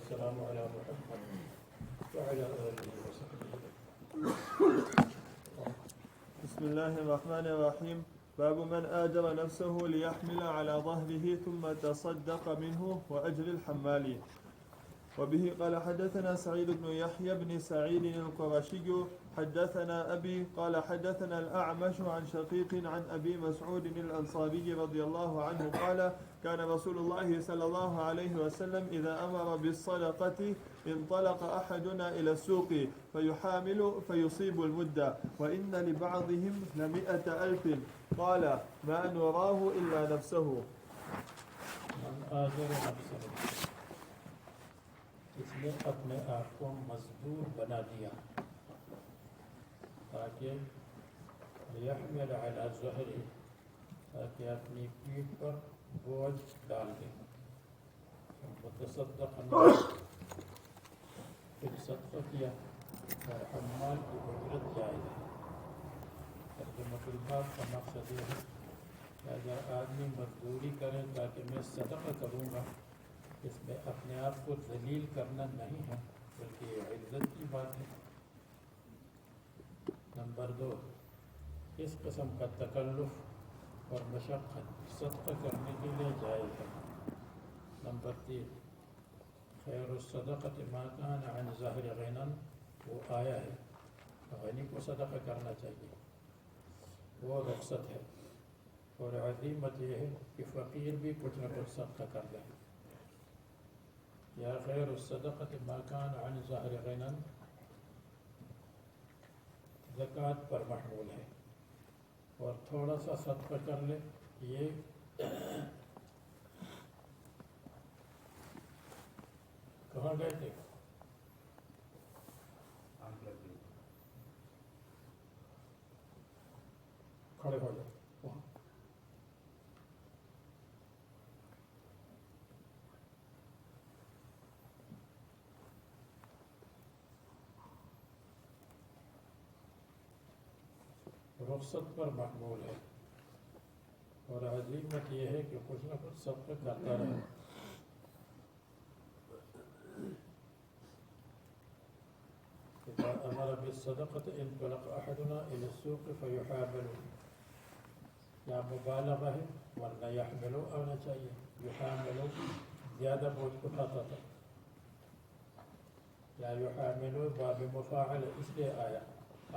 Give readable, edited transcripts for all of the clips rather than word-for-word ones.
والسلام على محمد وعلى آله وصحبه. بسم الله الرحمن الرحيم. باب من آجر نفسه ليحمل على ظهره ثم تصدق منه وأجر الحمال. وبه قال حدثنا سعيد بن يحيى بن سعيد القرشي حدثنا أبي قال حدثنا الأعمش عن شقيق عن أبي مسعود الأنصاري رضي الله عنه قال كان رسول الله صلى الله عليه وسلم إذا أمر بالصدقة انطلق أحدنا إلى السوق فيحامل فيصيب المدة وإن لبعضهم ل100,000 قال ما نراه إلا نفسه. من آجر نفسه، اس نے اپنے آپ کو مزدور بنا دیا تاکہ یحمل علی ظہرہ، تاکہ اپنی پیٹھ پر بوجھ ڈال دے. متصدق پھر صدقہ کیا اور حمال کی اجرت جائز ہے. ترجمۃ الباب کا مقصد یہ ہے کہ اگر آدمی مزدوری کرے تاکہ میں صدقہ کروں گا، اس میں اپنے آپ کو ذلیل کرنا نہیں ہے بلکہ یہ عزت کی بات ہے. نمبر 2، اس قسم کا تکلف اور مشقت صدقہ کرنے کے لیے جائز ہے. نمبر 3، خیر الصدقۃ ما کان عن ظہر غنی، وہ آیا ہے غنی کو صدقہ کرنا چاہیے، وہ رخصت ہے. اور عظیمت یہ ہے کہ فقیر بھی کچھ نہ کچھ صدقہ کر دے. یا خیر الصدقۃ ما کان عن ظہر غنی زکوٰۃ پر محمول ہے، اور تھوڑا سا صدقہ کر لے. یہ کہاں گئے تھے؟ کھڑے ہو جائے. رخصت پر محمول ہے، اور عظیمت یہ ہے کہ کچھ نہ کچھ صدقہ کرتا رہے. اذا امر بالصدقۃ انطلق احدنا الى السوق فيحامل، یا مبالغہ ہے ورنہ یحمل آنا چاہیے. یحامل زیادہ بوجھ اٹھاتا تھا، یا یحامل باب مفاعل اس لیے آیا.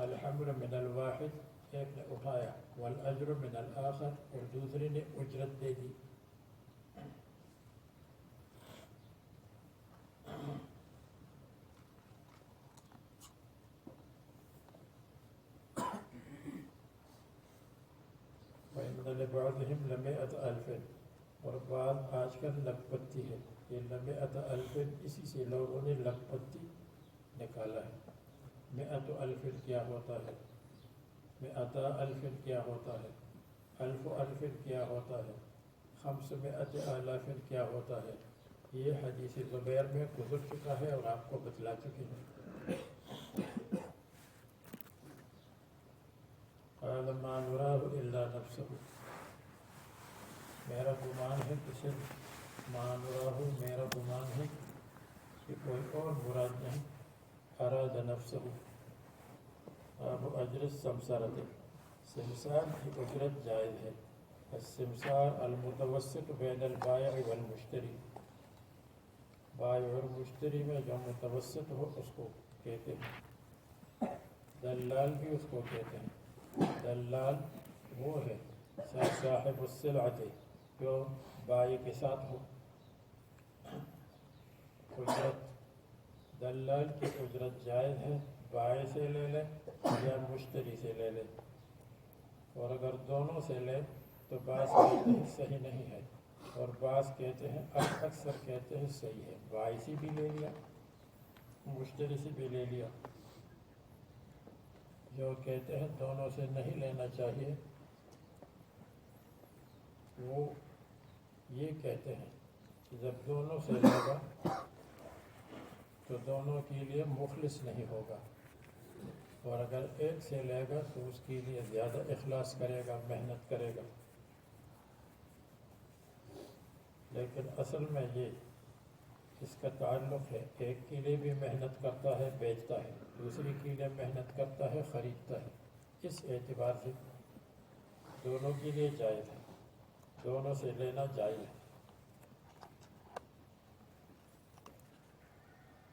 الحمل من الواحد، ایک نے اٹھایا، والاجر من الآخر، اور دوسرے نے اجرت دے دی. وَإِنَّ لِبَعْضِهِمْ ل100,000، اور بعض آج کل لکھپتی ہے. یہ ل100,000 اسی سے لوگوں نے لکھپتی نکالا ہے. 100,000 کیا ہوتا ہے، 100,000 کیا ہوتا ہے، 1,000 کیا ہوتا ہے، 500,000 کیا ہوتا ہے. یہ حدیث زبیر میں گزر چکا ہے اور آپ کو بتلا چکے ہیں. قال ما نراه الا نفسه، میرا گمان ہے کہ صرف ما نراه، میرا گمان ہے کہ کوئی اور مراد نہیں. اراد نفسه. اب اجر السمسارۃ، سمسار کی اجرت جائز ہے. السمسار المتوسط بین البائع والمشتری، بائع اور مشتری میں جو متوسط ہو اس کو کہتے ہیں. دلال بھی اس کو کہتے ہیں. دلال وہ ہے صاحب السلعۃ جو بائع کے ساتھ ہو. اجرت، دلال کی اجرت جائز ہے، بائع سے لے لے یا مشتری سے لے لے. اور اگر دونوں سے لے تو بعض کہتے ہیں صحیح نہیں ہے، اور بعض کہتے ہیں، اکثر کہتے ہیں صحیح ہے. بائع سے بھی لے لیا، مشتری سے بھی لے لیا. جو کہتے ہیں دونوں سے نہیں لینا چاہیے، وہ یہ کہتے ہیں کہ جب دونوں سے لے گا تو دونوں کے لیے مخلص نہیں ہوگا، اور اگر ایک سے لے گا تو اس کے لیے زیادہ اخلاص کرے گا، محنت کرے گا. لیکن اصل میں یہ اس کا تعلق ہے ایک کے لیے بھی محنت کرتا ہے بیچتا ہے، دوسری کے لیے محنت کرتا ہے خریدتا ہے، اس اعتبار سے دونوں کے لیے جائز ہے، دونوں سے لینا جائز ہے۔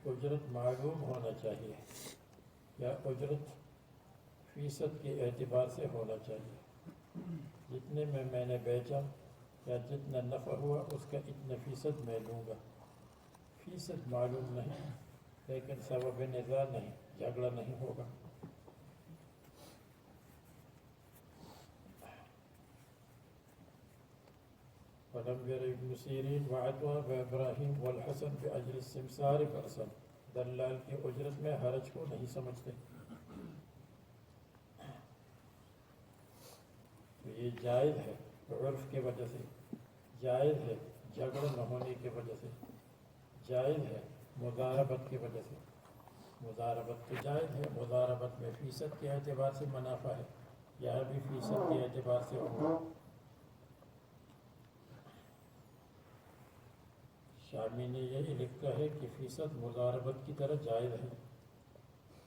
اجرت معلوم ہونا چاہیے یا اجرت فیصد کے اعتبار سے ہونا چاہیے، جتنے میں نے بیچا یا جتنا نفع ہوا اس کا اتنا فیصد میں لوں گا۔ فیصد معلوم نہیں لیکن سبب نزاع نہیں، جھگڑا نہیں ہوگا۔ ولم ير ابن سیرین وعطا وابراہیم والحسن بأجر السمسار برسن، دلال کی اجرت میں حرج کو نہیں سمجھتے۔ تو یہ جائز ہے عرف کی وجہ سے، جائز ہے جھگڑا نہ ہونے کی وجہ سے، جائز ہے مضاربت کی وجہ سے۔ مضاربت تو جائز ہے، مضاربت میں فیصد کے اعتبار سے منافع ہے، یہاں بھی فیصد کے اعتبار سے ہوگا۔ شامی نے یہ لکھا ہے کہ فیصد مضاربت کی طرح جائز ہے۔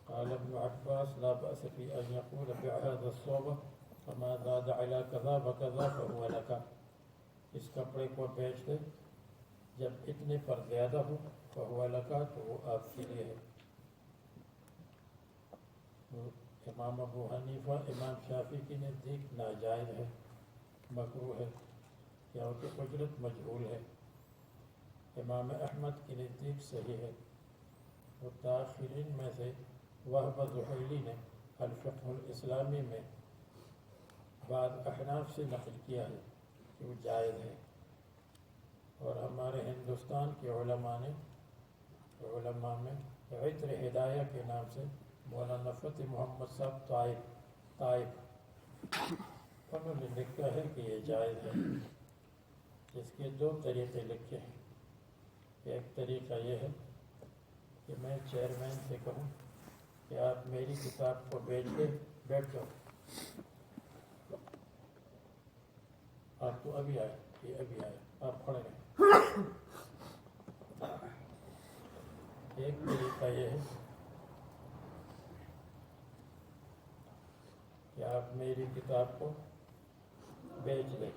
قال ابن عباس لا بأس في أن يقول بع هذا الصوب فما زاد على كذا وكذا فهو لك، اس کپڑے کو بیچ دے جب اتنے پر زیادہ ہو فهو لك، تو وہ آپ کے لیے ہے۔ امام ابو حنیفہ امام شافعی کے نزدیک ناجائز ہے، مکروہ ہے، کیونکہ اجرت مجہول ہے۔ امام احمد کے نزدیک صحیح ہے۔ متاخرین میں سے وہب زحیلی نے الفقہ الاسلامی میں بعض احناف سے نقل کیا ہے کہ وہ جائز ہے، اور ہمارے ہندوستان کے علماء میں عطر ہدایہ کے نام سے مولانا فتح محمد صاحب طائب انہوں نے لکھا ہے کہ یہ جائز ہے۔ اس کے دو طریقے لکھے ہیں۔ ایک طریقہ یہ ہے کہ میں چیئرمین سے کہوں کہ آپ میری کتاب کو بیچ کے بیٹھ جاؤ، آپ تو ابھی آئے، یہ ابھی آئے، آپ کھڑے رہیں۔ ایک طریقہ یہ ہے کہ آپ میری کتاب کو بیچ لیں،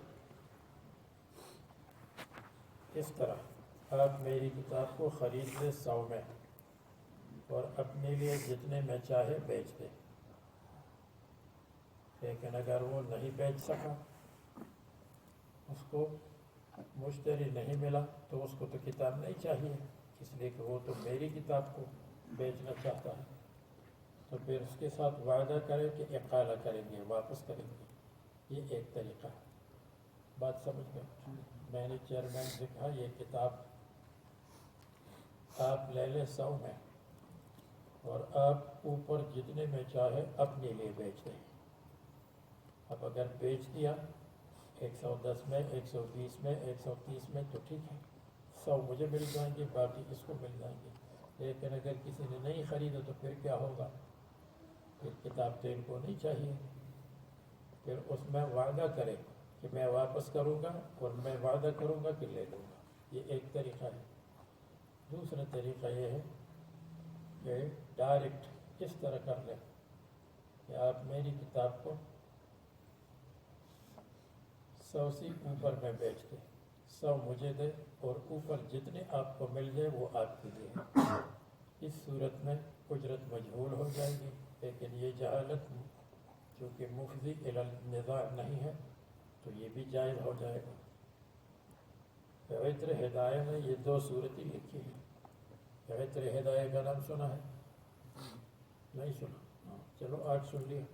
اس طرح آپ میری کتاب کو خرید لیں 100 میں اور اپنے لیے جتنے میں چاہے بیچ دیں۔ لیکن اگر وہ نہیں بیچ سکا، اس کو مشتری نہیں ملا، تو اس کو تو کتاب نہیں چاہیے، اس لیے کہ وہ تو میری کتاب کو بیچنا چاہتا ہے۔ تو پھر اس کے ساتھ وعدہ کرے کہ اقالہ کریں گے، واپس کریں گے۔ یہ ایک طریقہ ہے۔ بات سمجھ گئے؟ میں نے چیئرمین سے کہا یہ کتاب آپ لے لیں 100 میں، اور آپ اوپر جتنے میں چاہے اپنے لیے بیچ دیں۔ اب اگر بیچ دیا 110 میں، 120 میں، 130 میں تو ٹھیک ہے، 100 مجھے مل جائیں گے، باقی اس کو مل جائیں گے۔ لیکن اگر کسی نے نہیں خریدا تو پھر کیا ہوگا؟ پھر کتاب تو ان کو نہیں چاہیے، پھر اس میں وعدہ کرے کہ میں واپس کروں گا، اور میں وعدہ کروں گا کہ لے لوں گا۔ یہ ایک طریقہ ہے۔ دوسرا طریقہ یہ ہے کہ ڈائریکٹ اس طرح کر لیں کہ آپ میری کتاب کو 100 سے اوپر میں بیچ دیں، 100 مجھے دے اور اوپر جتنے آپ کو مل جائے وہ آپ کے لیے۔ اس صورت میں اجرت مجہول ہو جائے گی، لیکن یہ جہالت چونکہ مفضی الی النزاع نہیں ہے تو یہ بھی جائز ہو جائے گا۔ عطر ہدایہ نے یہ 2 صورتیں لکھی ہیں۔ عطر ہدایہ کا نام سنا ہے؟ نہیں سنا؟ چلو آج سن لیا۔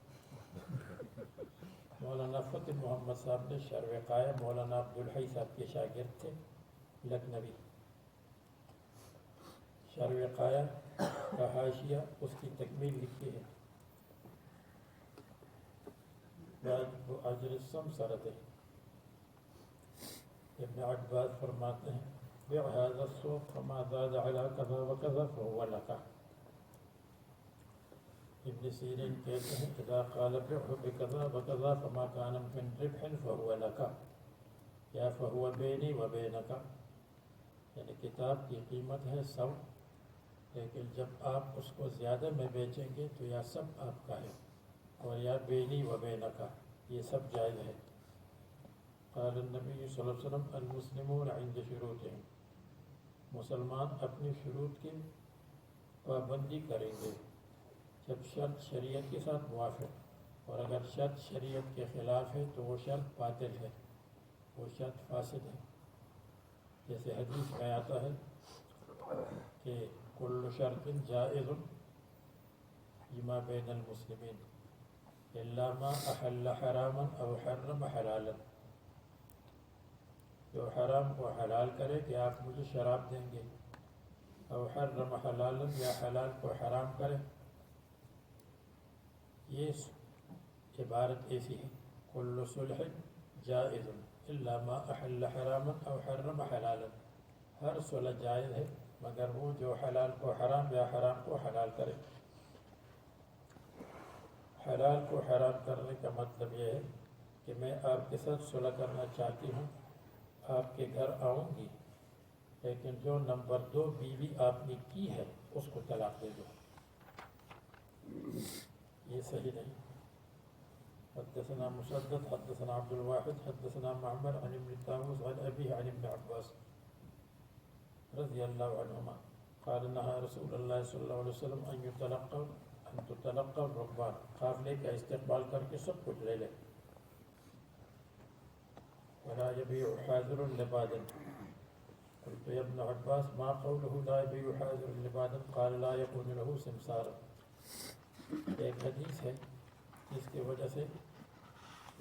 مولانا فتح محمد صاحب نے شرح وقایہ مولانا عبدالحی صاحب کے شاگرد تھے، لکھنوی۔ شرح وقایہ کا حاشیہ اس کی تکمیل لکھی ہے۔ اجر السمسرۃ، ابن عباس فرماتے ہیں بع هذا الصوف فما زاد على كذا وكذا فهو لك۔ ابن سیرین کہتے ہیں اذا قال بعه بكذا وكذا فما كان من ربح فهو لك، یا فهو بینی وبینک، یعنی کتاب کی قیمت ہے 100، لیکن جب آپ اس کو زیادہ میں بیچیں گے تو یا سب آپ کا ہے اور یا بینی و بینکا، یہ سب جائز ہے۔ قال النبی صلی اللہ علیہ وسلم المسلمون عند شروطهم، مسلمان اپنی شروط کی پابندی کریں گے جب شرط شریعت کے ساتھ موافق، اور اگر شرط شریعت کے خلاف ہے تو وہ شرط باطل ہے، وہ شرط فاسد ہے۔ جیسے حدیث میں آتا ہے کہ کل شرط جائز فیما بین المسلمین الا ما احل حراما او حرم حلالا، جو حرام کو حلال کرے کہ آپ مجھے شراب دیں گے، او حرم حلالا یا حلال کو حرام کرے، یہ عبارت ایسی ہے کل صلح جائز الا ما احل حراما او حرم حلالا، ہر صلح جائز ہے مگر وہ جو حلال کو حرام یا حرام کو حلال کرے۔ حلال کو حرام کرنے کا مطلب یہ ہے کہ میں آپ کے ساتھ صلح کرنا چاہتی ہوں، آپ کے گھر آؤں گی، لیکن جو نمبر 2 بیوی آپ نے کی ہے اس کو طلاق دے دو، یہ صحیح نہیں۔ حدثنا مسدد حدثنا عبد الواحد حدثنا معمر عن ابن طاووس عن أبيه عن ابن عباس رضی اللہ عنہما قال نهى رسول اللہ صلی اللہ علیہ وسلم ان تتلقى الركبان، قافلے کا استقبال کر کے سب کچھ لے لے۔ ولا يبيع حاضر لباد، قلت يا ابن عباس ما قوله لا يبيع حاضر لباد قال لا يكون له سمسار۔ ایک حدیث ہے جس کی وجہ سے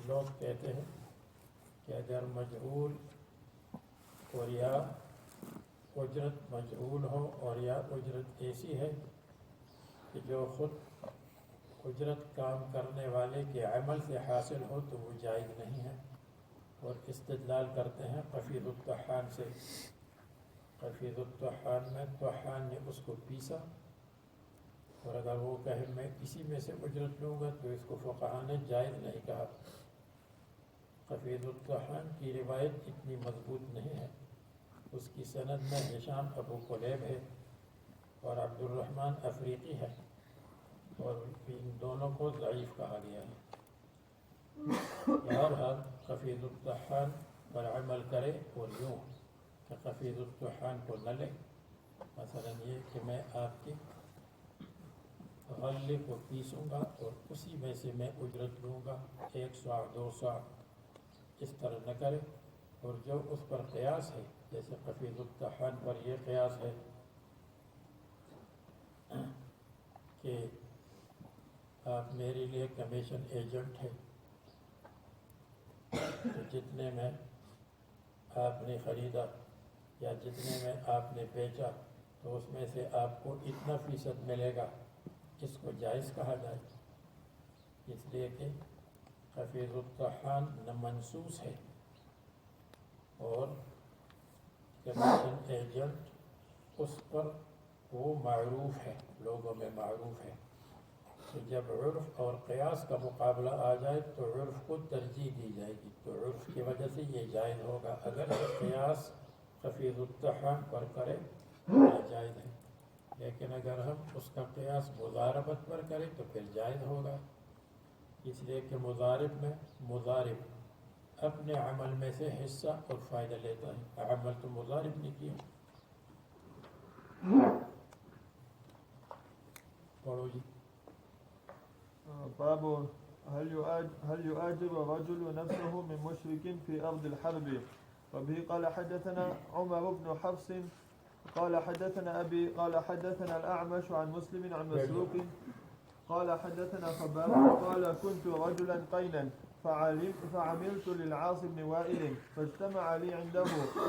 لوگ کہتے ہیں کہ اگر مجہول اور یا اجرت مجہول ہو اور یا اجرت ایسی ہے کہ جو خود اجرت کام کرنے والے کے عمل سے حاصل ہو تو وہ جائز نہیں ہے، اور استدلال کرتے ہیں قفیز الطحان سے۔ قفیز الطحان میں طحان نے اس کو پیسا، اور اگر وہ کہے میں کسی میں سے اجرت لوں گا تو اس کو فقہاء نے جائز نہیں کہا۔ قفیز الطحان کی روایت اتنی مضبوط نہیں ہے، اس کی سند میں ہشام ابو قلیب ہے اور عبد الرحمن افریقی ہے، اور ان دونوں کو ضعیف کہا گیا ہے۔ بہرحال قفیز الطحان پر عمل کرے، اور یوں کہ قفیز الطحان کو نہ لے، مثلا یہ کہ میں آپ کے غلے کو پیسوں گا اور اسی میں سے میں اجرت لوں گا 1 ساع 2 ساع، اس طرح نہ کرے۔ اور جو اس پر قیاس ہے، جیسے قفیز الطحان پر یہ قیاس ہے کہ آپ میرے لیے کمیشن ایجنٹ ہیں، تو جتنے میں آپ نے خریدا یا جتنے میں آپ نے بیچا تو اس میں سے آپ کو اتنا فیصد ملے گا، اس کو جائز کہا جائے، اس لیے کہ قفیز الطحان نہ منصوص ہے، اور کمیشن ایجنٹ اس پر وہ معروف ہے، لوگوں میں معروف ہے۔ تو جب عرف اور قیاس کا مقابلہ آ جائے تو عرف کو ترجیح دی جائے گی، تو عرف کی وجہ سے یہ جائز ہوگا۔ اگر قیاس قفیز الطحان پر کرے تو ناجائز ہے، لیکن اگر ہم اس کا قیاس مضاربت پر کریں تو پھر جائز ہوگا، اس لیے کہ مضارب میں مضارب اپنے عمل میں سے حصہ اور فائدہ لیتا ہے، عمل تو مضارب نے کیا۔ پڑھو جی۔ باب هل يؤاجر الرجل نفسه من مشرك في أرض الحرب. وبه قال حدثنا عمر بن حفص قال حدثنا أبي قال حدثنا الأعمش عن مسلم عن مسروق قال حدثنا خباب قال كنت رجلا قينا فعملت للعاص بن وائل فاجتمع لي عنده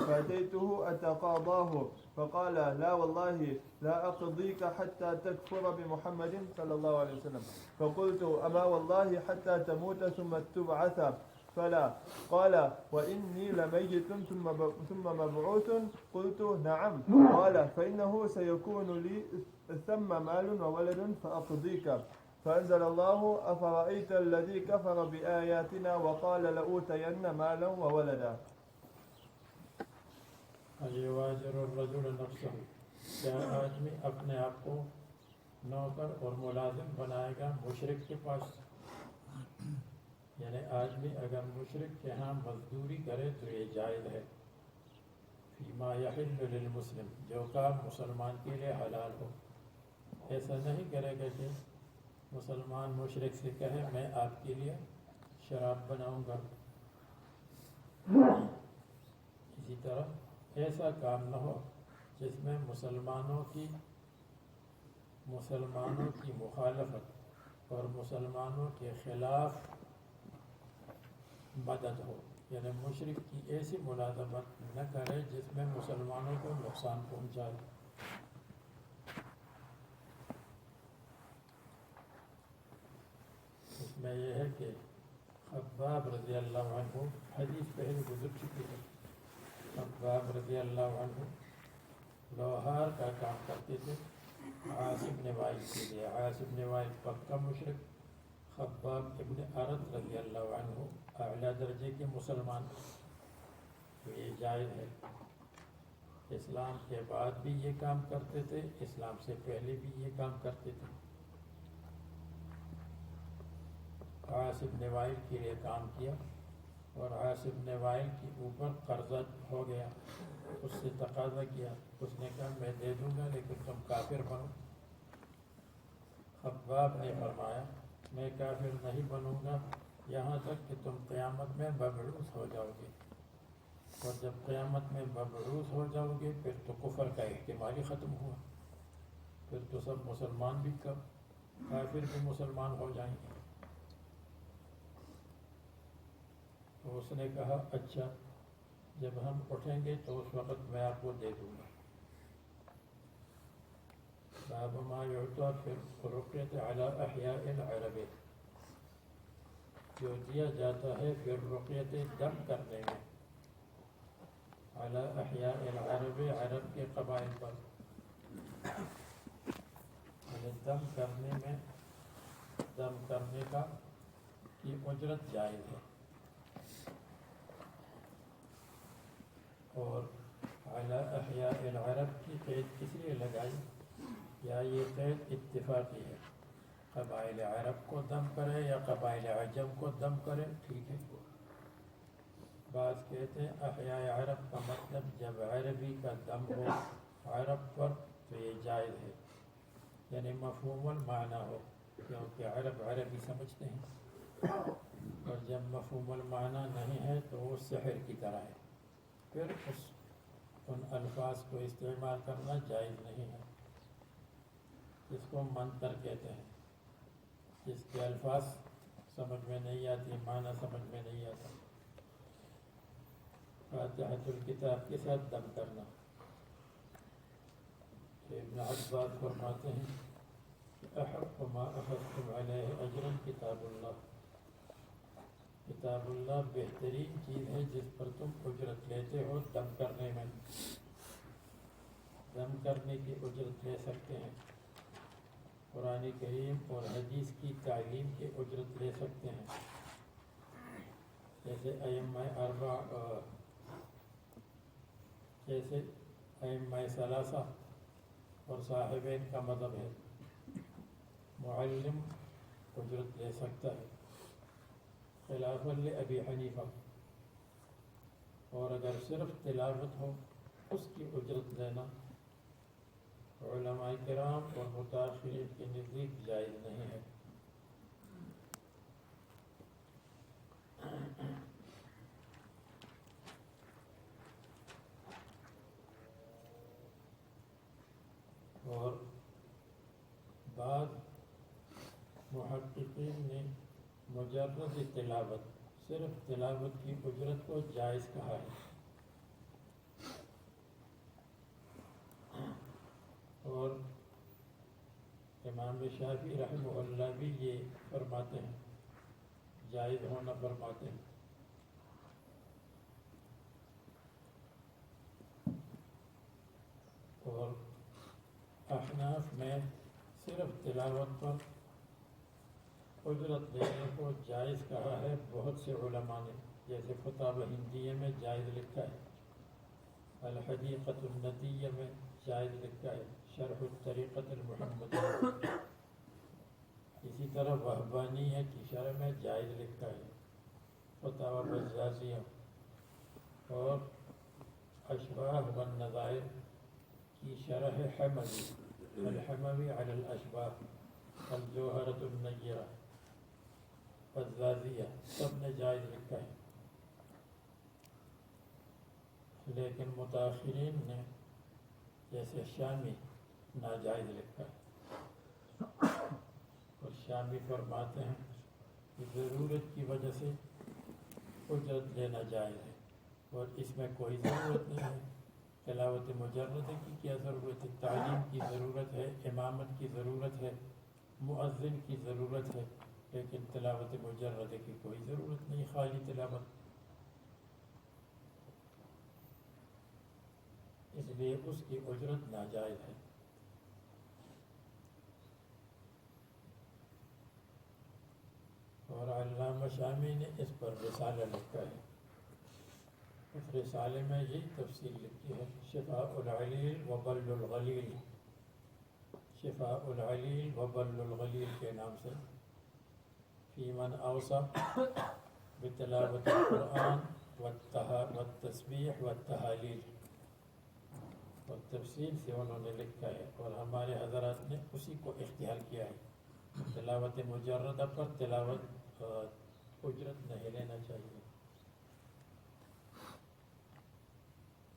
فأتيته أتقاضاه فقال لا والله لا أقضيك حتى تكفر بمحمد صلى الله عليه وسلم. فقلت أما والله حتى تموت ثم تبعث؟ فلا. قال وإني لميت ثم مبعوث؟ قلت نعم. قال فإنه سيكون لي ثم مال وولد فأقضيك. فأنزل الله أفرأيت الذي كفر بآياتنا وقال لأوتين مالا وولدا. ایواجر الرجل نفسہ، کیا آدمی اپنے آپ کو نوکر اور ملازم بنائے گا مشرک کے پاس؟ یعنی آدمی اگر مشرک کے ہاں مزدوری کرے تو یہ جائز ہے، فیما یحل للمسلم، جو کام مسلمان کے لیے حلال ہو۔ ایسا نہیں کرے گا کہ مسلمان مشرک سے کہے میں آپ کے لیے شراب بناؤں گا، اسی طرح ایسا کام نہ ہو جس میں مسلمانوں کی مخالفت اور مسلمانوں کے خلاف مدد ہو، یعنی مشرک کی ایسی ملازمت نہ کرے جس میں مسلمانوں کو نقصان پہنچائے۔ اس میں یہ ہے کہ خباب رضی اللہ عنہ، حدیث پہلے گزر چکی ہے، خباب رضی اللہ عنہ لوہار کا کام کرتے تھے عاصم بن وائل کے لیے۔ عاصم بن وائل پکا مشرک، خباب ابن ارد رضی اللہ عنہ اعلیٰ درجے کے مسلمان، تو یہ جائز ہے۔ اسلام کے بعد بھی یہ کام کرتے تھے، اسلام سے پہلے بھی یہ کام کرتے تھے۔ عاصم بن وائل کے لیے کام کیا اور عاصم بن وائل کے اوپر قرضہ ہو گیا، اس سے تقاضا کیا، اس نے کہا میں دے دوں گا لیکن تم کافر بنو۔ خباب نے فرمایا میں کافر نہیں بنوں گا یہاں تک کہ تم قیامت میں مبعوث ہو جاؤ گے، اور جب قیامت میں مبعوث ہو جاؤ گے پھر تو کفر کا احتمال ہی ختم ہوا، پھر تو سب مسلمان بھی کافر بھی مسلمان ہو جائیں گے۔ تو اس نے کہا اچھا جب ہم اٹھیں گے تو اس وقت میں آپ کو دے دوں گا۔ باب ما یعطى فی الرقیۃ علی احیاء العرب، جو دیا جاتا ہے فی الرقیۃ دم کرنے میں، علی احیاء العرب، عرب کے قبائل پر، یعنی دم کرنے میں، دم کرنے کا کی اجرت جائز ہے، اور علی احیاء العرب کی قید کس لیے لگائی؟ یا یہ قید اتفاقی ہے، قبائل عرب کو دم کرے یا قبائل عجم کو دم کرے ٹھیک ہے۔ بعض کہتے ہیں احیاء عرب کا مطلب جب عربی کا دم ہو عرب پر تو یہ جائز ہے، یعنی مفہوم المعنی ہو، کیونکہ عرب عربی سمجھتے ہیں، اور جب مفہوم المعنی نہیں ہے تو وہ سحر کی طرح ہے، پھر ان الفاظ کو استعمال کرنا جائز نہیں ہے، جس کو منتر کہتے ہیں، جس کے الفاظ سمجھ میں نہیں آتی، معنی سمجھ میں نہیں آتا۔ فاتحۃ الکتاب کے ساتھ دم کرنا، ابن عباس فرماتے ہیں کہ احق ما اخذتم علیہ اجرا کتاب اللہ، کتاب اللہ بہترین چیز ہے جس پر تم اجرت لیتے ہو دم کرنے میں، دم کرنے کی اجرت لے سکتے ہیں، قرآن کریم اور حدیث کی تعلیم کی اجرت لے سکتے ہیں، جیسے ائمہ ثلاثہ اور صاحبین کا مذہب ہے، معلم اجرت لے سکتا ہے خلافاً لأبی حنیفہ، اور اگر صرف تلاوت ہو اس کی اجرت لینا علماء کرام اور متاثرین کے نزدیک جائز نہیں ہے۔ اور بعض محققین نے مجرد تلاوت، صرف تلاوت کی اجرت کو جائز کہا ہے، اور امام شافعی رحمہ اللہ بھی یہ فرماتے ہیں، جائز ہونا فرماتے ہیں۔ اور احناف میں صرف تلاوت پر اجرت دینے کو جائز کہا ہے بہت سے علماء نے، جیسے فتاوی ہندیہ میں جائز لکھا ہے، الحدیقۃ الندیہ میں جائز لکھا ہے، شرح الطریقۃ المحمدیہ۔ اسی طرح وہبانیہ کی شرح میں جائز لکھا ہے، فتاوی بزازیہ، اور اشباہ والنظائر کی شرح حموی، الحموی علی الاشباہ، الجوہرۃ النیرہ، بزازیہ، سب نے جائز لکھا ہے، لیکن متاخرین نے جیسے شامی ناجائز لکھا ہے، اور شامی فرماتے ہیں کہ ضرورت کی وجہ سے اجرت لینا جائز ہے، اور اس میں کوئی ضرورت نہیں ہے۔ تلاوت مجردہ کی کیا ضرورت ہے؟ تعلیم کی ضرورت ہے، امامت کی ضرورت ہے، مؤذن کی ضرورت ہے، لیکن تلاوت مجردہ کی کوئی ضرورت نہیں، خالی تلاوت۔ اس لیے اس کی اجرت ناجائز ہے۔ اور علامہ شامی نے اس پر رسالہ لکھا ہے، اس رسالے میں یہ تفصیل لکھی ہے، شفاء العلیل و بل الغلیل، شفاء العلیل و بل الغلیل کے نام سے، فی من اوصى بتلاوت القرآن والتسبیح والتحالیل، اور تفصیل سے انہوں نے لکھا ہے، اور ہمارے حضرات نے اسی کو اختیار کیا ہے۔ تلاوت مجردہ پر تلاوت اجرت نہیں لینا چاہیے،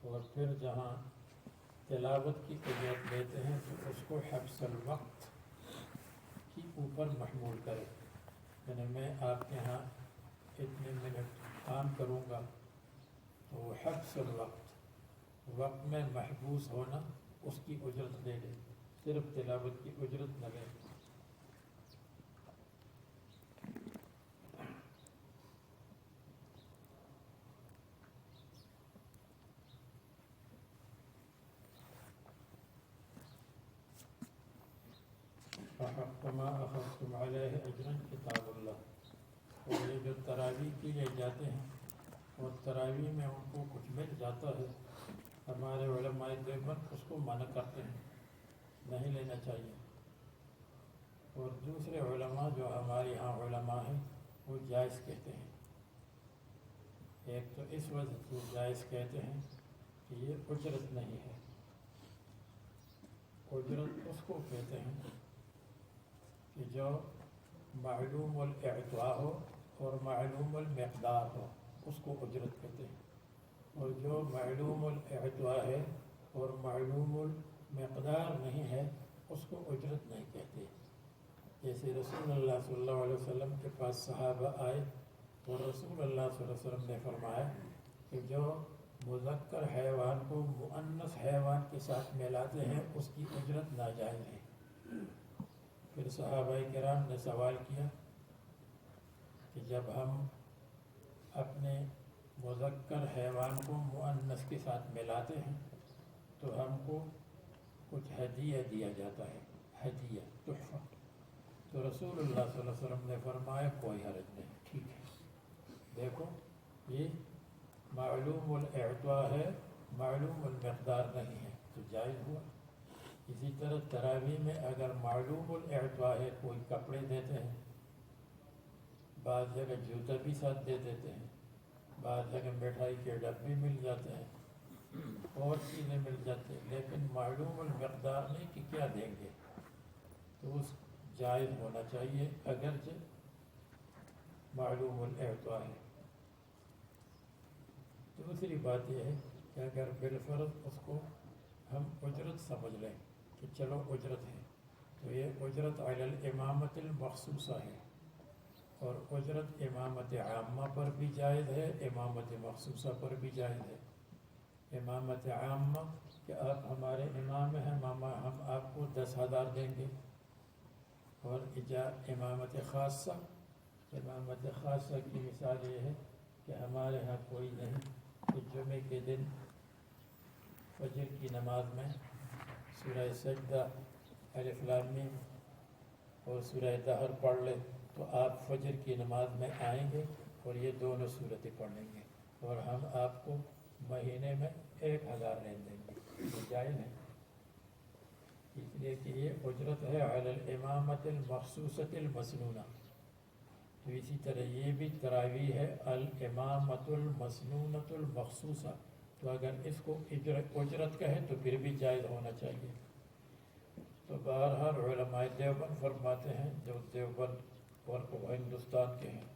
اور پھر جہاں تلاوت کی اجرت لیتے ہیں تو اس کو حبس الوقت کی اوپر محمول کرے، یعنی میں آپ کے ہاں اتنے منٹ کام کروں گا تو وہ حبس الوقت، وقت میں محبوس ہونا، اس کی اجرت لے لے، صرف تلاوت کی اجرت نہ لے۔ فحق ما اخذتم علیہ اجرا کتاب اللہ، اور یہ جو تراویح کے لیے جاتے ہیں اور تراویح میں ان کو کچھ مل جاتا ہے، ہمارے علماء دیوبند اس کو منع کرتے ہیں، نہیں لینا چاہیے، اور دوسرے علماء جو ہمارے ہاں علماء ہیں وہ جائز کہتے ہیں۔ ایک تو اس وجہ سے جائز کہتے ہیں کہ یہ اجرت نہیں ہے، اجرت اس کو کہتے ہیں کہ جو معلوم الاعطاء ہو اور معلوم المقدار ہو، اس کو اجرت کہتے ہیں، اور جو معلوم الاعطاء ہے اور معلوم المقدار نہیں ہے اس کو اجرت نہیں کہتے۔ جیسے رسول اللہ صلی اللہ علیہ وسلم کے پاس صحابہ آئے اور رسول اللہ صلی اللہ علیہ وسلم نے فرمایا کہ جو مذکر حیوان کو مؤنث حیوان کے ساتھ ملاتے ہیں اس کی اجرت ناجائز ہے۔ پھر صحابہ کرام نے سوال کیا کہ جب ہم اپنے مذکر حیوان کو مؤنث کے ساتھ ملاتے ہیں تو ہم کو کچھ ہدیہ دیا جاتا ہے، ہدیہ، تحفہ، تو رسول اللہ صلی اللہ علیہ وسلم نے فرمایا کوئی حرج نہیں، ٹھیک ہے۔ دیکھو یہ معلوم الاعطاء ہے، معلوم المقدار نہیں ہے، تو جائز ہوا۔ اسی طرح تراویح میں اگر معلوم الاعطاء ہے، کوئی کپڑے دیتے ہیں، بعض جگہ جوتا بھی ساتھ دے دیتے ہیں، بعض جگہ مٹھائی کے ڈبے مل جاتے ہیں، اور چیزیں مل جاتی ہیں، لیکن معلوم المقدار نہیں کہ کیا دیں گے، تو اس جائز ہونا چاہیے اگرچہ معلوم الاعطاء ہے۔ دوسری بات یہ ہے کہ اگر بالفرض اس کو ہم اجرت سمجھ لیں کہ چلو اجرت ہے، تو یہ اجرت علی الامامۃ المخصوصہ ہے، اور اجرت امامت عامہ پر بھی جائز ہے، امامت مخصوصہ پر بھی جائز ہے۔ امامت عامہ کہ آپ ہمارے امام ہیں، ہم آپ کو 10,000 دیں گے، اور امامت خاصہ، امامت خاصہ کی مثال یہ ہے کہ ہمارے ہاں کوئی نہیں کہ جمعے کے دن فجر کی نماز میں سورہ سجدہ، الف لام میم اور سورہ دہر پڑھ لے، تو آپ فجر کی نماز میں آئیں گے اور یہ دونوں صورتیں پڑھ لیں گے، اور ہم آپ کو مہینے میں 1000 لین دیں گے، یہ جائز ہے، اس لیے کہ یہ اجرت ہے علی الامامۃ المخصوصۃ المسنونہ۔ تو اسی طرح یہ بھی تراویح ہے الامامۃ المسنونۃ المخصوصہ، تو اگر اس کو اجرت کہے تو پھر بھی جائز ہونا چاہیے۔ تو بہرحال علماء دیوبند فرماتے ہیں، جو دیوبند اور ہندوستان کے ہیں،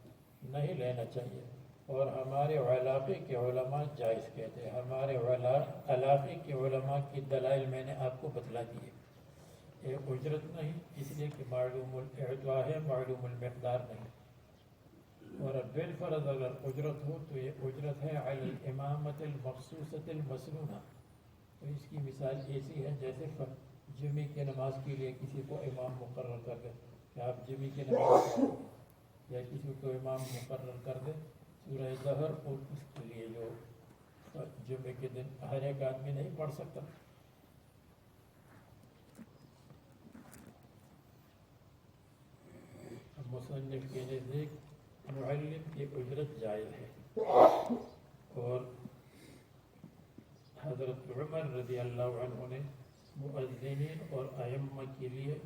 نہیں لینا چاہیے، اور ہمارے علاقے کے علماء جائز کہتے ہیں۔ ہمارے علاقے کے علماء کی دلائل میں نے آپ کو بتلا دیے، یہ اجرت نہیں، اس لیے کہ معلوم الاعطاء ہے، معلوم المقدار نہیں، اور بالفرض اگر اجرت ہو تو یہ اجرت ہے علی الامامۃ المخصوصۃ المسنونہ۔ تو اس کی مثال ایسی ہے جیسے جمعے کی نماز کے لیے کسی کو امام مقرر کر دے کہ آپ جمعے کی نماز پڑھیں، یا کسی کو امام مقرر کر دے سورہ ظہر، اور اس کے لیے جو جمعے کے دن ہر ایک آدمی نہیں پڑھ سکتا۔ مصنف کے نزدیک معلم کی اجرت جائز ہے، اور حضرت عمر رضی اللہ عنہ نے مؤذنین اور ائمہ کے لیے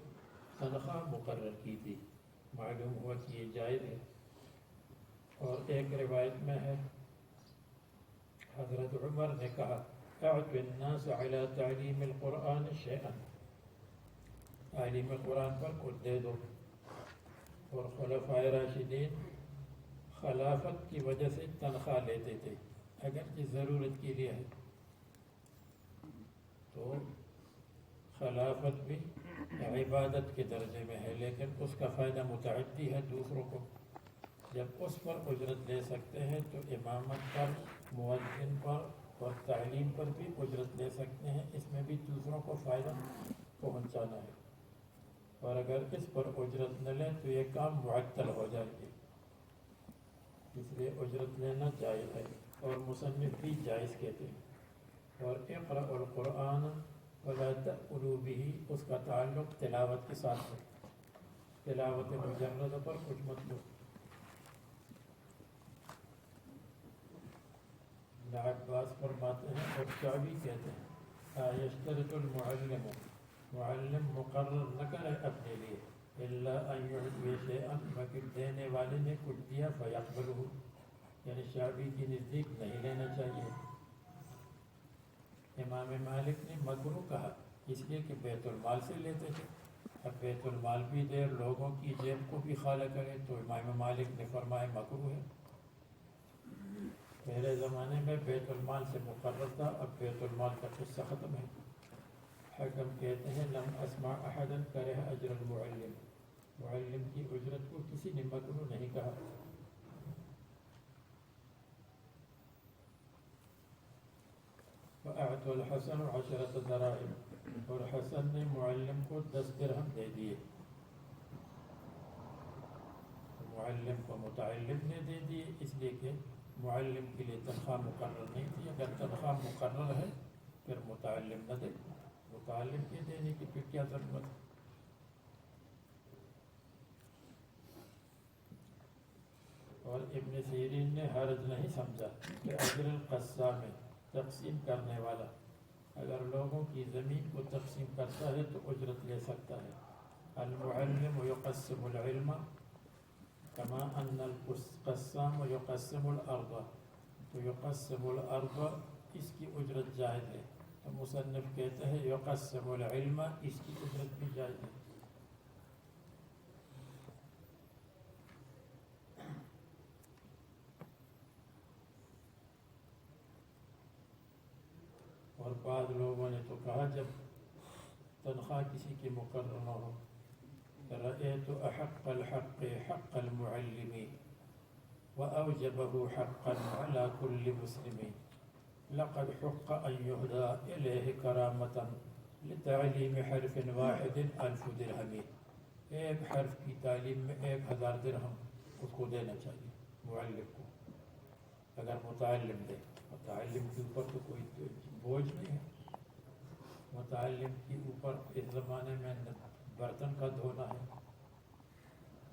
تنخواہ مقرر کی تھی، معلوم ہوا کہ یہ جائز ہے۔ اور ایک روایت میں ہے حضرت عمر نے کہا اعط الناس علی تعلیم القرآن شیئا، تعلیم قرآن پر کچھ دے دو۔ اور خلفائے راشدین خلافت کی وجہ سے تنخواہ لیتے تھے، اگرچہ ضرورت کے لیے ہے، تو خلافت بھی عبادت کے درجے میں ہے، لیکن اس کا فائدہ متعدی ہے دوسروں کو۔ جب اس پر اجرت لے سکتے ہیں تو امامت پر، مؤذن پر اور تعلیم پر بھی اجرت لے سکتے ہیں، اس میں بھی دوسروں کو فائدہ پہنچانا ہے۔ اور اگر اس پر اجرت نہ لیں تو یہ کام معطل ہو جائے گی، اس لیے اجرت لینا جائز ہے، اور مصنف بھی جائز کہتے ہیں۔ اور اقرأ القرآن ولا تأکلوا به، اس کا تعلق تلاوت کے ساتھ ہے، تلاوت مجرد پر کچھ مطلب۔ ابن عباس فرماتے ہیں اور شعبی کہتے ہیں یشترط المعلم، معلم مقرر نہ کرے اپنے لیے الا ان یعطی شیئا، مگر دینے والے نے کچھ دیا فیقبلہ، یعنی شعبی کی نزدیک نہیں لینا چاہیے۔ امام مالک نے مکروہ کہا، اس لیے کہ بیت المال سے لیتے تھے، اب بیت المال بھی دے، لوگوں کی جیب کو بھی خالی کرے، تو امام مالک نے فرمایا مکروہ ہے۔ پہلے زمانے میں بیت المال سے مقرر تھا، اب بیت المال کا قصہ ختم ہے۔ حکم کہتے ہیں لم اسمع احدا کرہ اجر المعلم، معلم کی اجرت کو کسی نے مکروہ نہیں کہا۔ وأعطى الحسن 10 دراهم، اور حسن نے معلم کو 10 درہم دے دیے، معلم کو متعلم نے دے دیے، اس لیے کہ معلم کے لیے تنخواہ مقرر نہیں تھی، اگر تنخواہ مقرر ہے پھر متعلم نہ دے، متعلم کے دینے کی پھر کیا ضرورت ہے۔ اور ابن سیرین نے حرج نہیں سمجھا کہ اجر القسام میں تقسیم کرنے والا اگر لوگوں کی زمین کو تقسیم کرتا ہے تو اجرت لے سکتا ہے۔ المعلم یقسم العلم کما ان القسام یقسم الارض، تو یقسم الارض اس کی اجرت جائز ہے، تو مصنف کہتے ہیں یقسم العلم اس کی اجرت بھی جائز ہے۔ اور بعض لوگوں نے تو کہا جب تنخواہ کسی کی مقرر نہ ہو، رأيت أحق الحق حق المعلم وأوجبه حقا على كل مسلم، لقد حق أن يهدى إليه كرامة لتعليم حرف واحد 1000 درهم، ایک حرف کی تعلیم میں 1000 درہم اس کو دینا چاہیے معلم کو، اگر متعلم دے۔ متعلم کے اوپر تو کوئی بوجھ نہیں ہے، متعلم کے اوپر اس زمانے میں نہ برتن کا دھونا ہے،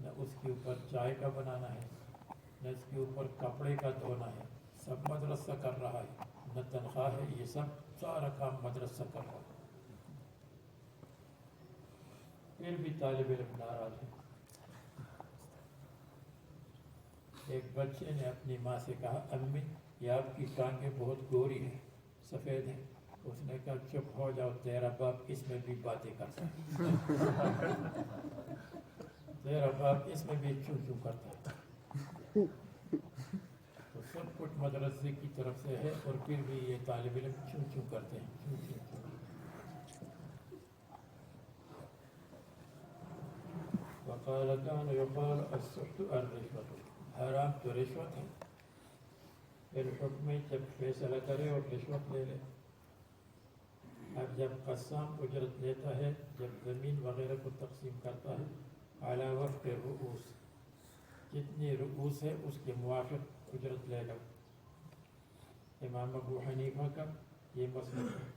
نہ اس کے اوپر چائے کا بنانا ہے، نہ اس کے اوپر کپڑے کا دھونا ہے، سب مدرسہ کر رہا ہے، نہ تنخواہ ہے، یہ سارا کام مدرسہ کر رہا ہے، پھر بھی طالب علم ناراض ہے۔ ایک بچے نے اپنی ماں سے کہا امی یہ آپ کی ٹانگیں بہت گوری ہیں، سفید ہیں۔ اس نے کہا چپ ہو جاؤ، تیرا باپ اس میں بھی باتیں کرتا ہے، تیرا باپ اس میں بھی چوں چوں کرتا ہے۔ تو سب کچھ مدرسے کی طرف سے ہے اور پھر بھی یہ طالب علم چوں چوں کرتے ہیں، چوں چوں چوں۔ وقال كان يقال السحت الرشوة، حرام تو رشوت ہے، پھر حکم جب فیصلہ کرے اور رشوت لے لے۔ اب جب قسام اجرت لیتا ہے، جب زمین وغیرہ کو تقسیم کرتا ہے، علی وفق رؤوس، جتنی رؤوس ہے اس کے موافق اجرت لے گا۔ امام ابو حنیفہ کا یہ مسئلہ ہے،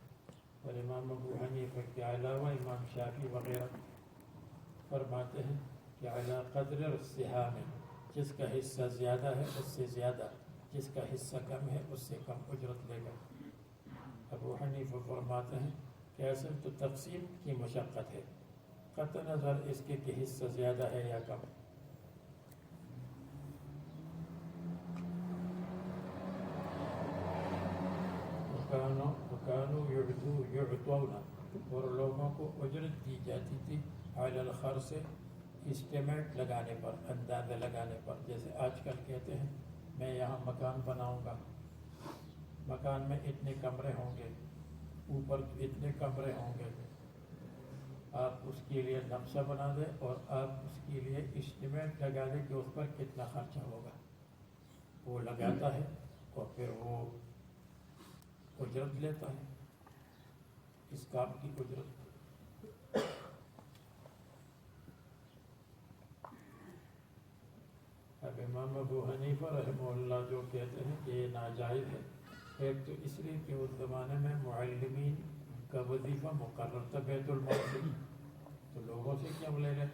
اور امام ابو حنیفہ کے علاوہ امام شافعی وغیرہ فرماتے ہیں کہ علی قدر السہام، جس کا حصہ زیادہ ہے اس سے زیادہ، جس کا حصہ کم ہے اس سے کم اجرت لے گا۔ ابو حنیفہ فرماتے ہیں کہ اصل تو تقسیم کی مشقت ہے، قطع نظر اس کے کہ حصہ زیادہ ہے یا کم۔ وکانوا یعطون، اور لوگوں کو اجرت دی جاتی تھی علی الخرص، اسٹیمیٹ لگانے پر، اندازہ لگانے پر۔ جیسے آج کل کہتے ہیں میں یہاں مکان بناؤں گا، مکان میں اتنے کمرے ہوں گے، اوپر اتنے کمرے ہوں گے، آپ اس کے لیے نقشہ بنا دیں اور آپ اس کے لیے اسٹیمیٹ لگا دیں کہ اس پر کتنا خرچہ ہوگا۔ وہ لگاتا ہے اور پھر وہ اجرت لیتا ہے، اس کام کی اجرت۔ اب امام ابو حنیفہ رحمہ اللہ جو کہتے ہیں کہ یہ ناجائز ہے، ایک تو اس لیے کہ اس زمانے میں معلمین کا وظیفہ مقرر تھا بیت المال سے، تو لوگوں سے کیوں لے لیں؟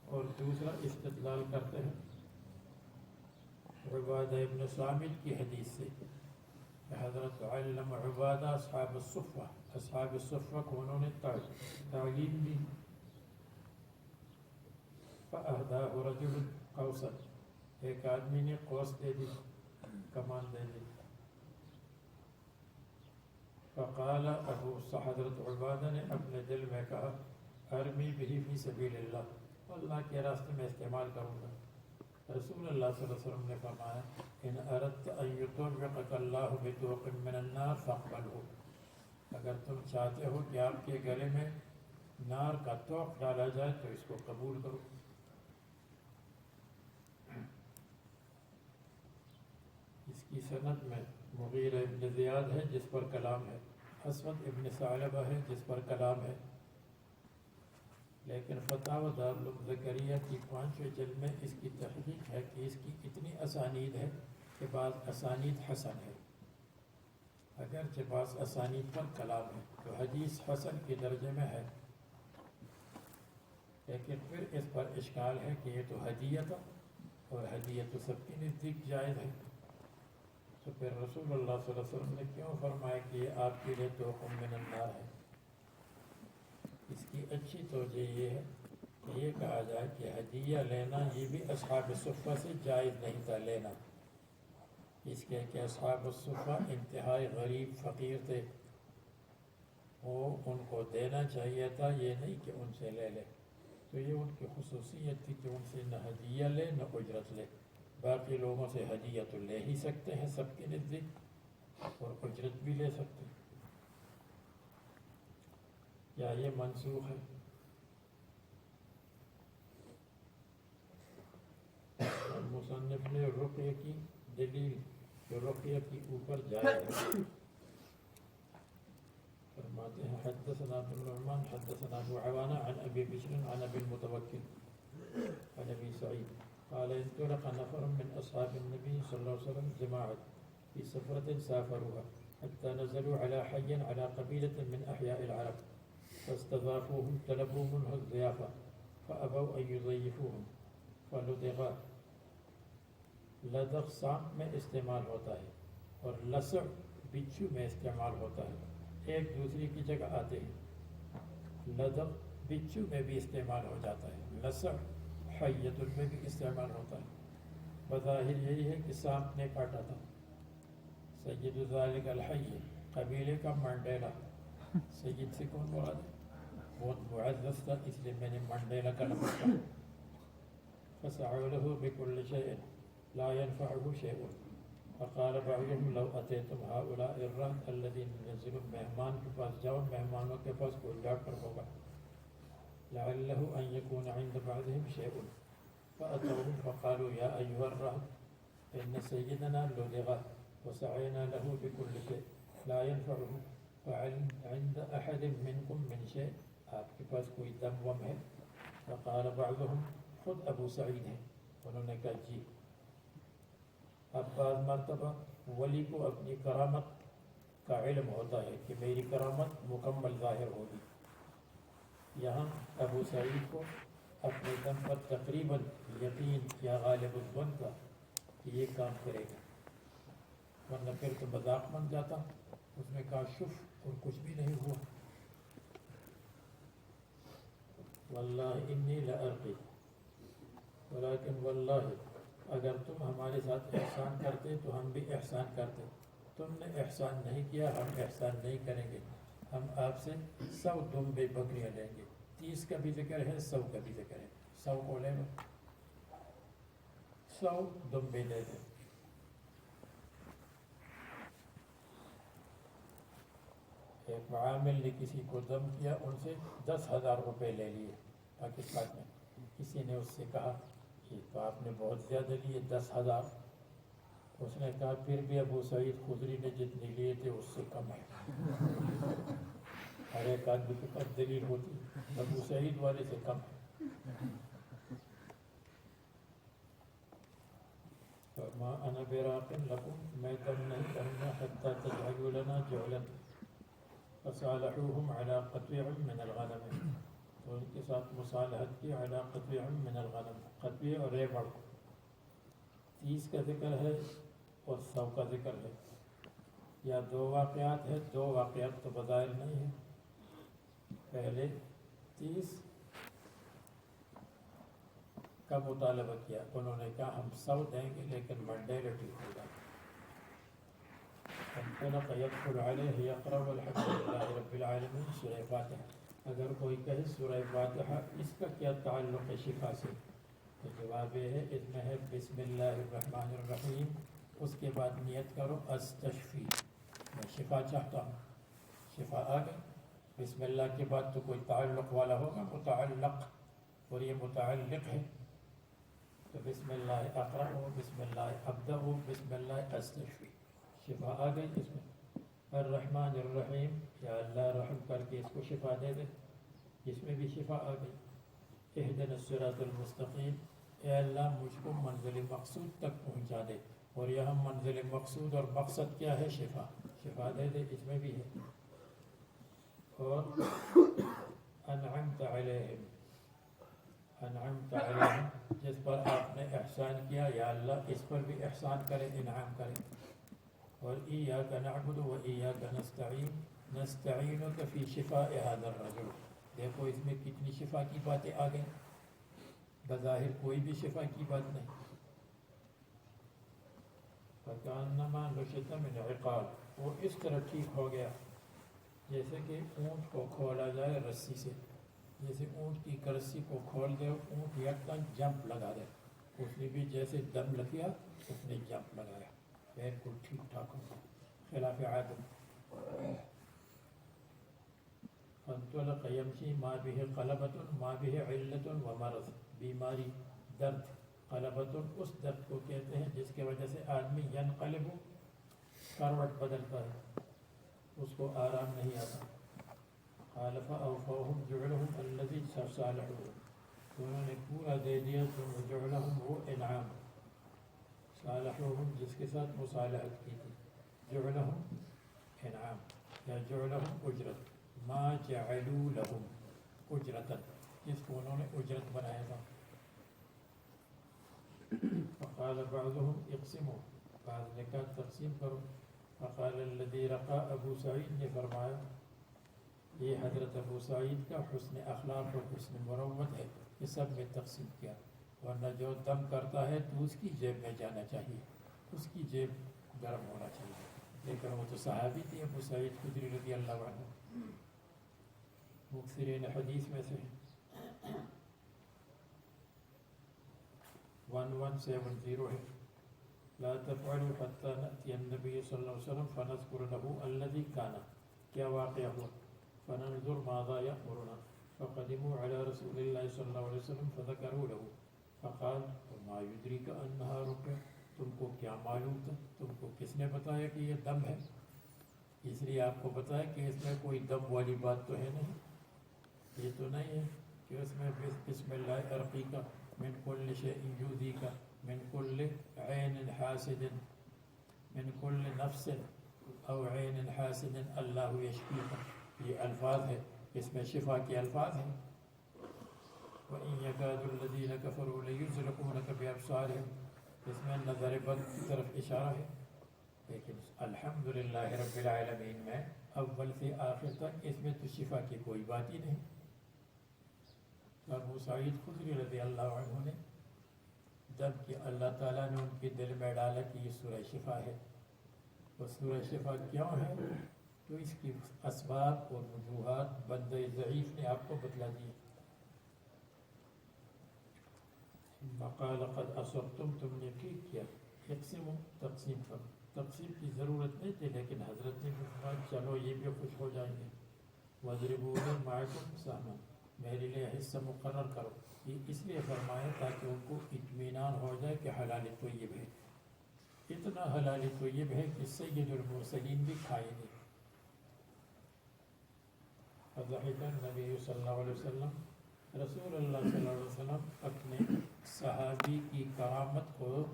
اور دوسرا استدلال کرتے ہیں عبادہ ابن صامت کی حدیث سے کہ حضرت علم عبادہ اصحاب الصفہ، اصحاب الصفہ کو انہوں نے تعلیم دی۔ فأهداه رجل قوسا، ایک آدمی نے قوس دے دی، کمان دے دی۔ فقال ابو حضرت عبادہ نے اپنے دل میں کہا ارمی بہ فی سبیل اللہ، اللہ کے راستے میں استعمال کروں گا۔ رسول اللہ صلی اللہ علیہ وسلم نے فرمایا ان اردت ان یطوقک اللہ بطوق من النار فاقبلہ، اگر تم چاہتے ہو کہ آپ کے گلے میں نار کا توق ڈالا جائے تو اس کو قبول کرو۔ اس کی سند میں مغیرہ ابن زیاد ہے جس پر کلام ہے، اسود ابن ثعلبہ ہے جس پر کلام ہے، لیکن فتاوی دارالعلوم زکریا کی 5ویں جلد میں اس کی تحقیق ہے کہ اس کی اتنی اسانید ہے کہ بعض اسانید حسن ہے، اگرچہ بعض اسانید پر کلام ہے، تو حدیث حسن کے درجے میں ہے، لیکن پھر اس پر اشکال ہے کہ یہ تو ہدیہ تھا، اور ہدیہ تو سب کے نزدیک جائز ہے، تو پھر رسول اللہ صلی اللہ علیہ وسلم نے کیوں فرمایا کہ یہ آپ کے لیے توق من النار ہے؟ اس کی اچھی توجہ یہ ہے کہ یہ کہا جائے کہ ہدیہ لینا یہ بھی اصحاب الصفہ سے جائز نہیں تھا لینا، اس کے کہ اصحاب الصفہ انتہائی غریب فقیر تھے، وہ ان کو دینا چاہیے تھا، یہ نہیں کہ ان سے لے لے، تو یہ ان کی خصوصیت تھی کہ ان سے نہ ہدیہ لے نہ اجرت لے۔ باقی لوگوں سے ہدیہ تو لے ہی سکتے ہیں سب کے نزدیک، اور اجرت بھی لے سکتے ہیں۔ کیا یہ منسوخ ہے؟ مصنف نے رقیہ کی دلیل جو رقیہ کی اوپر جائے ہے، فرماتے ہیں حدثنا ابن نعمان حدثنا ابو عوانہ عن ابی بشر عن ابی المتوکل عن ابی سعید قال انطلق نفر من اصحاب النبي صلى الله عليه وسلم جماعة في سفرة سافروها حتى نزلوا على حي على قبيلة من أحياء العرب فاستضافوهم طلبوا منه الضيافة فأبوا أن يضيفوهم فلدغا، لدغ سام میں استعمال ہوتا ہے، اور لسع بچھو میں استعمال ہوتا ہے، ایک دوسرے کی جگہ آتے ہیں۔ لدغ بچھو میں بھی استعمال ہو جاتا ہے، لسع حیۃ میں بھی استعمال ہوتا ہے۔ بظاہر یہی ہے کہ سانپ نے کاٹا تھا۔ سید ذالک الحی، قبیلے کا منڈیلا۔ سید سے کون مراد ہے؟ بہت معزز تھا، اس لیے میں نے منڈیلا کا لفظ کہا۔ فسعوا له بكل شيء لا ينفعه شيء فقال بعضهم لو اتيتم هؤلاء الرهط الذين ينزلون، مہمان کے پاس جاؤ، مہمانوں کے پاس کوئی ڈاکٹر ہوگا، لعله ان يكون عند بعضهم شيء فاتوهم فقالوا يا ايها الرهط ان سيدنا لدغ وسعينا له بكل شيء لا ينفعه فعل عند احد منكم من شيء، آپ کے پاس کوئی دم وم ہے؟ فقال بعضهم، خود ابو سعید ہیں، انہوں نے کہا جی۔ اب بعض مرتبہ ولی کو اپنی کرامت کا علم ہوتا ہے کہ میری کرامت مکمل ظاہر ہوگی۔ یہاں ابو سعید کو اپنے دم پر تقریباً یقین یا غالب الظن تھا کہ یہ کام کرے گا، ورنہ پھر تو مذاق بن جاتا۔ اس نے کہا شف، اور کچھ بھی نہیں ہوا۔ واللہ انی لارقی، ولیکن واللہ اگر تم ہمارے ساتھ احسان کرتے تو ہم بھی احسان کرتے، تم نے احسان نہیں کیا، ہم احسان نہیں کریں گے، ہم آپ سے 100 دمبے بکریاں لیں گے۔ 30 کا بھی ذکر ہے، 100 کا بھی ذکر ہے، 100 کو لے لو، 100 دمبے لے دیں۔ ایک معامل نے کسی کو دم کیا، ان سے 10,000 روپے لے لیے پاکستان میں۔ کسی نے اس سے کہا کہ تو آپ نے بہت زیادہ لیے 10,000۔ اس نے کہا پھر بھی ابو سعید خدری نے جتنے لیے تھے اس سے کم ہے۔ ہر ایک آدمی کے پاس دلیل ہوتی، ابو سعید والے سے کم ہے۔ فما انا براق لکم، میں دم نہیں کروں گا حتی تجعلوا لنا جعلا فصالحوهم على قطيع من الغنم، تو ان کے ساتھ مصالحت کی على قطيع من الغنم، قطيع اور ریبڑ، 30 کا ذکر ہے اور 100 کا ذکر ہے، یا 2 واقعات ہے، 2 واقعات تو بظاہر نہیں ہے۔ پہلے 30 کا مطالبہ کیا، انہوں نے کہا ہم 100 دیں گے لیکن منڈیلٹی ہوگا۔ فانطلق يدخل عليه يقرأ والحمد لله رب العالمين، سورہ فاتحہ۔ اگر کوئی کہے سورہ فاتحہ اس کا کیا تعلق ہے شفا سے، تو جواب یہ ہے اس میں ہے بسم اللہ الرحمن الرحیم، اس کے بعد نیت کرو استشفی، میں شفا چاہتا ہوں، شفا آ گئی۔ بسم اللہ کے بعد تو کوئی تعلق والا ہوگا، متعلق، اور یہ متعلق ہے، تو بسم اللہ اقرأ، بسم اللہ ابدأ، بسم اللہ استشفی، شفا آ گئی اس میں۔ الرحمن الرحیم، یا اللہ رحم کر کے اس کو شفا دے دے، اس میں بھی شفا آ گئی۔ اہدنا الصراط المستقیم، اے اللہ مجھ کو منزل مقصود تک پہنچا دے، اور یہاں منزل مقصود اور مقصد کیا ہے؟ شفا، شفا دے دے، اس میں بھی ہے۔ اور انعمت علیہم، انعمت علیہم، جس پر آپ نے احسان کیا، یا اللہ اس پر بھی احسان کرے، انعام کرے۔ اور ایاک نعبد و ایاک نستعین، نستعینک فی شفاء ھذا الرجل، دیکھو اس میں کتنی شفا کی باتیں آ گئیں، بظاہر کوئی بھی شفا کی بات نہیں۔ فکأنما نشط من عقال، وہ اس طرح ٹھیک ہو گیا جیسے کہ اونٹ کو کھولا جائے رسی سے، جیسے اونٹ کی رسی کو کھول دے، اونٹ یکدم جمپ لگا دے، اس نے بھی جیسے دم لگیا اس نے جمپ لگایا، بالکل ٹھیک ٹھاک ہو، خلاف عادت۔ فانطلق یمشی ما به قلبۃ ما به علت و مرض، بیماری، درد، قلبۃ اس درد کو کہتے ہیں جس کی وجہ سے آدمی ینقلب، کروٹ بدلتا ہے، اس کو آرام نہیں آتا۔ قال فأوفوهم جعلهم الذي صالحوه، تو انہوں نے پورا دے دیا تو جعلهم وہ انعام، صالحوهم جس کے ساتھ مصالحت کی تھی، جعلهم انعام یا جعلهم اجرت، ما جعلوا لهم اجرتا، جس کو انہوں نے اجرت بنایا تھا۔ فقال بعضهم اقسموا، بعض نے کہا تقسیم کرو، فقال الذي رقى ابو سعید نے فرمایا یہ حضرت ابو سعید کا حسن اخلاق اور حسن مروت ہے، یہ سب میں تقسیم کیا، ورنہ جو دم کرتا ہے تو اس کی جیب میں جانا چاہیے، اس کی جیب گرم ہونا چاہیے، لیکن وہ تو صحابی تھے ابو سعید خدری رضی اللہ عنہ، مکثرین حدیث میں سے 1170 ہے۔ لا تفعلوا حتى نأتي النبي صلی اللہ علیہ وسلم فنذكر له الذي كان، کیا واقعہ ہوا، فننظر ماذا يأمرنا، فقدموا على رسول الله صلی اللہ علیہ وسلم فذكروا له فقال وما يدريك أنها رقية، تم کو کیا معلوم تھا، تم کو کس نے بتایا کہ یہ دم ہے، اس لیے آپ کو بتایا کہ اس میں کوئی دم والی بات تو ہے نہیں، یہ تو نہیں ہے کہ اس میں بسم اللہ ارقی کا من کل شیء یؤذی کا من کل عین حاسد من کل نفس او عین حاسد اللہ یشفی کا، یہ الفاظ ہے، اس میں شفا کے الفاظ ہیں۔ وَإِن يَكَادُ الَّذِينَ كَفَرُوا لَيُزْلِقُونَكَ بِأَبْصَارِهِمْ، اس میں نظر بد کی طرف اشارہ ہے، لیکن الحمدللہ رب العالمین میں اول سے آخر تک اس میں تو شفا کی کوئی بات ہی نہیں۔ ابو سعید خدری رضی اللہ عنہ نے جب کہ اللہ تعالیٰ نے ان کے دل میں ڈالا کہ یہ سورہ شفا ہے، وہ سورہ شفا کیوں ہے تو اس کی اسباب اور وجوہات بندہ ضعیف نے آپ کو بتلا دی۔ وقال قد اصبتم، تم نے ٹھیک کیا، اقسموا، تقسیم کرو، تقسیم کی ضرورت نہیں تھی لیکن حضرت نے فرمایا چلو یہ بھی خوش ہو جائیں گے، وَاضْرِبُوا لِي مَعَكُمْ سَهْمًا، میرے لیے حصہ مقرر کرو، یہ اس لیے فرمایا تاکہ ان کو اطمینان ہو جائے کہ حلال طیب ہے، اتنا حلال طیب ہے کہ سید المرسلین بھی کھائیں گے۔ فضحک النبی صلی اللہ علیہ وسلم، رسول اللہ صلی اللہ علیہ وسلم اپنے صحابی کی کرامت کو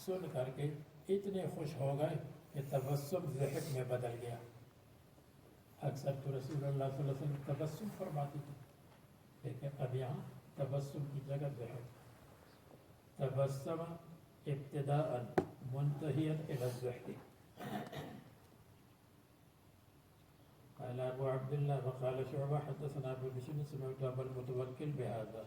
سن کر کے اتنے خوش ہو گئے کہ تبسم ضحک میں بدل گیا۔ اکثر تو رسول اللہ صلی اللہ علیہ وسلم تبسم فرماتے تھے، لیکن اب یہاں تبسم کی جگہ ضحک، تبسم ابتداء منتہیا الی الضحک۔ قال ابو عبد الله وقال شعبہ حدثنا ابو بشر سمعت ابا المتوکل بهذا